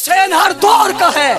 حسین ہر دور کا ہے،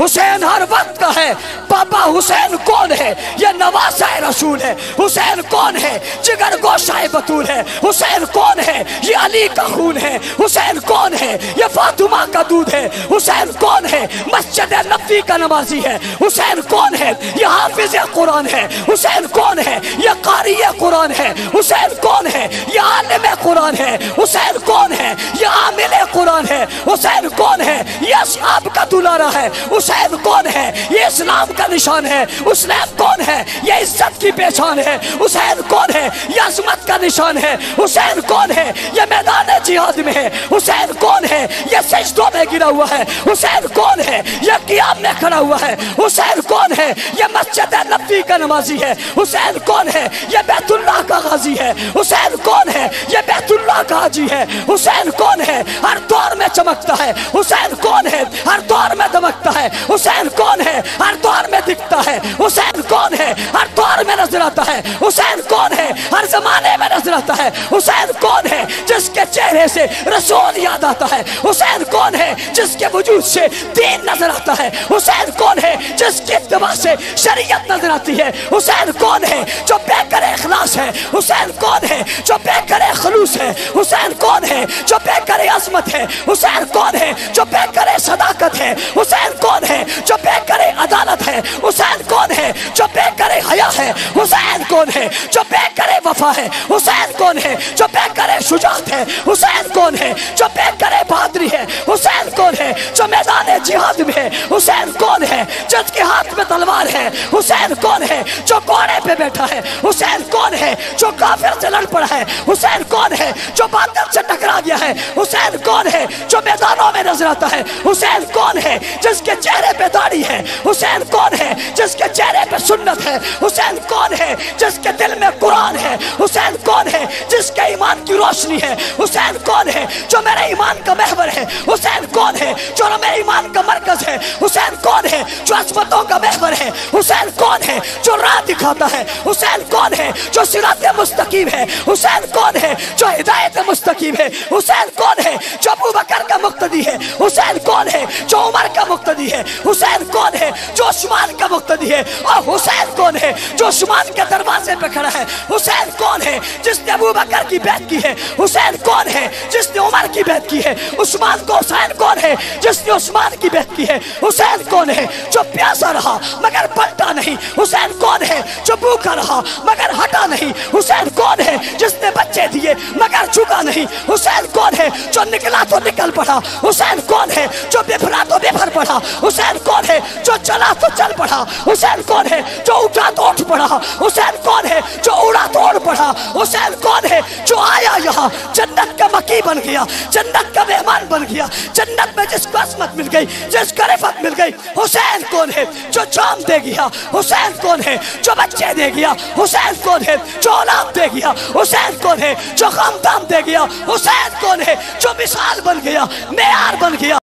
حسین ہر وقت کا ہے۔ بابا حسین کون ہے؟ یہ نواسہ رسول ہے۔ حسین کون ہے؟ جگر گوشہ بطول ہے۔ حسین کون ہے؟ یہ علی کا خون ہے۔ حسین کون ہے؟ یہ فاطمہ کا دودھ ہے۔ حسین کون ہے؟ مسجد نبوی کا نمازی ہے۔ حسین کون ہے؟ یہ حافظ قرآن ہے۔ حسین کون ہے؟ یہ قاری قرآن ہے۔ حسین کون ہے؟ یہ عالم قرآن ہے۔ حسین کون ہے؟ یہ عامل قرآن ہے۔ حسین کون ہے؟ یہ اصحاب کا دلارا ہے۔ حسین کون ہے؟ یہ اسلام کا نشان ہے۔ حسین کون ہے؟ یہ عزت کی پہچان ہے۔ حسین کون ہے؟ یہ عظمت کا نشان ہے۔ حسین کون ہے؟ یہ میدان جہاد میں ہے۔ حسین کون ہے؟ یہ سجدوں میں گرا ہوا ہے۔ حسین کون ہے؟ یہ قیام میں کھڑا ہوا ہے۔ حسین کون ہے؟ یہ مسجد نبوی کا نمازی ہے۔ حسین کون ہے؟ یہ بیت اللہ کا غازی ہے۔ حسین کون ہے؟ یہ بیت اللہ کا حاجی ہے۔ حسین کون ہے؟ ہر دور میں چمکتا ہے۔ حسین کون ہے؟ ہر دور میں دمکتا ہے۔ حسین کون ہے؟ ہر دور میں دکھتا ہے۔ حسین کون ہے؟ ہر دور میں نظر آتا ہے۔ حسین کون ہے؟ ہر زمانے میں نظر آتا ہے۔ حسین کون ہے؟ جس کے چہرے سے رسول یاد آتا ہے۔ حسین کون ہے؟ جس کے وجود سے دین نظر آتا ہے۔ حسین کون ہے؟ جس کی اتباع سے شریعت نظر آتی ہے۔ حسین کون ہے؟ جو بے کر اخلاص ہے۔ حسین کون ہے؟ جو بے کر خلوص ہے۔ حسین کون ہے؟ جو بے کر عظمت ہے۔ حسین کون ہے؟ جو بے کر صداقت ہے۔ حسین کون ہے؟ جو بے کر عدالت ہے۔ حسین کون ہے؟ جو بے کر حیا ہے۔ حسین کون ہے؟ جو بے کر وفا ہے۔ حسین کون ہے؟ جو بے کر شجاعت ہے۔ حسین کون ہے؟ جو بے کر بہادری ہے۔ حسین کون ہے؟ جو میدان جہاد میں ہے۔ حسین کون ہے؟ جس کے ہاتھ میں تلوار ہے۔ حسین کون ہے؟ جو گھوڑے پہ بیٹھا ہے۔ حسین کون ہے؟ جو کافر سے لڑ پڑا ہے۔ حسین کون ہے؟ جو باطل سے ٹکرا گیا ہے۔ حسین کون ہے؟ جو میدانوں میں نظر آتا ہے۔ حسین کون ہے؟ جس کے چہرے پہ داڑھی ہے۔ حسین کون ہے؟ جس کے چہرے پہ سنت ہے۔ حسین کون ہے؟ جس کے دل میں قرآن ہے۔ حسین کون ہے؟ جس کے ایمان کی روشنی ہے۔ حسین کون ہے؟ جو میرے ایمان کا محور ہے۔ حسین کون ہے؟ جو میرے ایمان کا مرکز ہے۔ حسین کون ہے؟ جو عظمتوں کا محور ہے۔ حسین کون ہے؟ جو راہ دکھاتا ہے۔ حسین کون ہے؟ جو صراط مستقیم ہے۔ حسین کون ہے؟ جو ہدایت مستقیم ہے۔ حسین کون ہے؟ جو ابو بکر کا مقتدی ہے۔ حسین کون ہے؟ جو عمر کا مقتدی ہے۔ حسین کون ہے؟ جو عثمان کا مقتدی ہے۔ اور حسین کون ہے؟ جو عثمان کے دروازے پہ کھڑا ہے۔ حسین کون ہے؟ جس نے ابو بکر کی بیعت کی ہے۔ حسین کون ہے؟ جس نے عمر کی بیعت کی ہے۔ عثمان کو حسین کون ہے؟ جس نے عثمان کی بیعت کی ہے۔ حسین کون ہے؟ جو پیاسا رہا مگر پلٹا نہیں۔ حسین کون ہے؟ جو بھوکا رہا مگر ہٹا نہیں۔ حسین کون ہے؟ جس نے بچے دیے مگر جھکا نہیں۔ حسین کون ہے؟ جو نکلا تو نکل پڑا۔ حسین کون ہے؟ جو بفرا تو بفر پڑا۔ حسین کون ہے؟ جو چلا تو چل پڑا۔ حسین کون ہے؟ جو اٹھا تو اٹھ پڑا۔ حسین کون ہے؟ جو اڑا تو اڑ پڑا۔ حسین کون ہے؟ جو آیا یہاں جنت کا مکی بن گیا، جنت کا مہمان بن گیا، جنت میں جس کو عظمت مل گئی، جس کو رفعت مل گئی۔ حسین کون ہے؟ جو جام دے گیا۔ حسین کون ہے؟ جو بچے دے گیا۔ حسین کون ہے؟ جو اولاد دے گیا۔ حسین کون ہے؟ جو خاندان دے گیا۔ حسین کون ہے؟ جو مثال بن گیا، معیار بن گیا۔